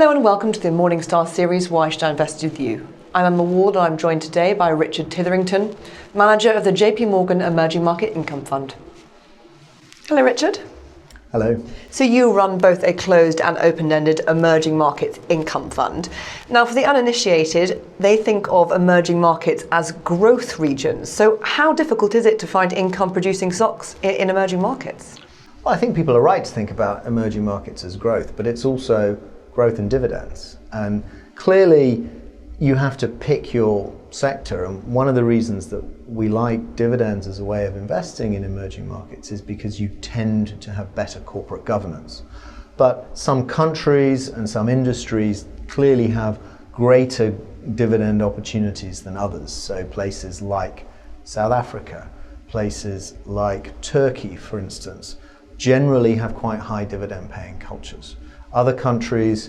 Hello and welcome to the Morningstar series, Why Should I Invest With You? I'm Emma Ward and I'm joined today by Richard Titherington, manager of the JP Morgan Emerging Market Income Fund. Hello Richard. Hello. So you run both a closed and open-ended emerging markets income fund. Now for the uninitiated, they think of emerging markets as growth regions. So how difficult is it to find income-producing stocks in emerging markets? Well, I think people are right to think about emerging markets as growth, but it's also growth and dividends. And clearly you have to pick your sector. And one of the reasons that we like dividends as a way of investing in emerging markets is because you tend to have better corporate governance. But some countries and some industries clearly have greater dividend opportunities than others. So places like South Africa, places like Turkey, for instance, generally have quite high dividend paying cultures. Other countries,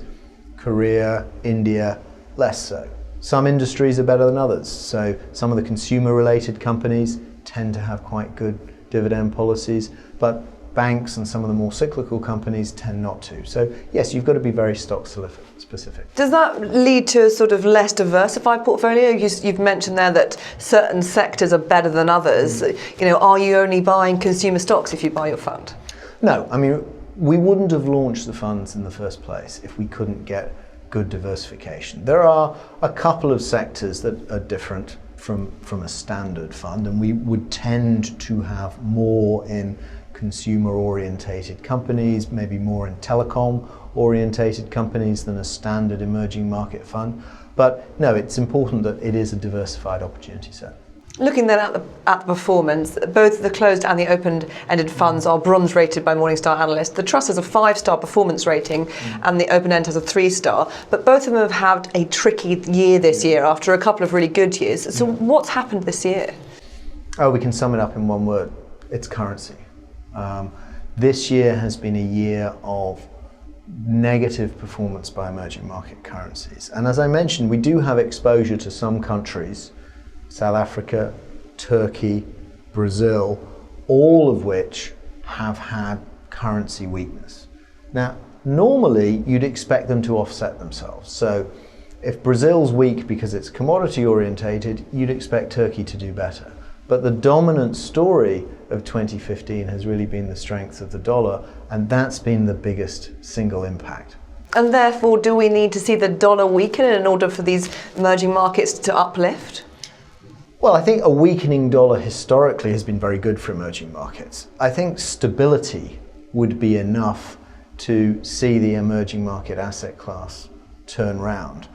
Korea, India, less so. Some industries are better than others. So some of the consumer related companies tend to have quite good dividend policies, but banks and some of the more cyclical companies tend not to. So yes, you've got to be very stock specific. Does that lead to a sort of less diversified portfolio? You've mentioned there that certain sectors are better than others. You know, are you only buying consumer stocks if you buy your fund? No, I mean, we wouldn't have launched the funds in the first place if we couldn't get good diversification. There are a couple of sectors that are different from a standard fund, and we would tend to have more in consumer orientated companies, maybe more in telecom orientated companies than a standard emerging market fund. But no, it's important that it is a diversified opportunity set. Looking then at the performance, both the closed and the open-ended funds are bronze rated by Morningstar analysts. The Trust has a 5-star performance rating and the open-end has a 3-star, but both of them have had a tricky year this year after a couple of really good years. So what's happened this year? Oh, we can sum it up in one word. It's currency. This year has been a year of negative performance by emerging market currencies. And as I mentioned, we do have exposure to some countries, South Africa, Turkey, Brazil, all of which have had currency weakness. Now, normally you'd expect them to offset themselves. So if Brazil's weak because it's commodity orientated, you'd expect Turkey to do better. But the dominant story of 2015 has really been the strength of the dollar, and that's been the biggest single impact. And therefore, do we need to see the dollar weaken in order for these emerging markets to uplift? Well, I think a weakening dollar historically has been very good for emerging markets. I think stability would be enough to see the emerging market asset class turn round.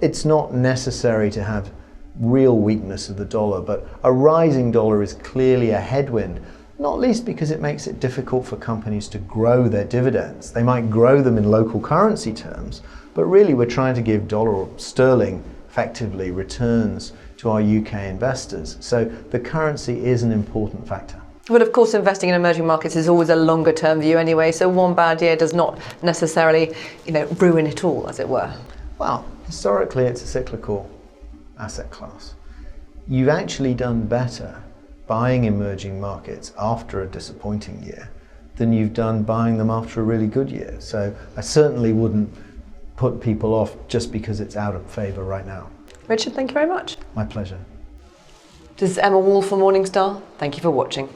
It's not necessary to have real weakness of the dollar, but a rising dollar is clearly a headwind, not least because it makes it difficult for companies to grow their dividends. They might grow them in local currency terms, but really we're trying to give dollar or sterling effectively returns to our UK investors. So the currency is an important factor. But of course, investing in emerging markets is always a longer term view anyway, so one bad year does not necessarily, ruin it all, as it were. Well, historically it's a cyclical asset class. You've actually done better buying emerging markets after a disappointing year than you've done buying them after a really good year. So I certainly wouldn't put people off just because it's out of favour right now. Richard, thank you very much. My pleasure. This is Emma Wall for Morningstar. Thank you for watching.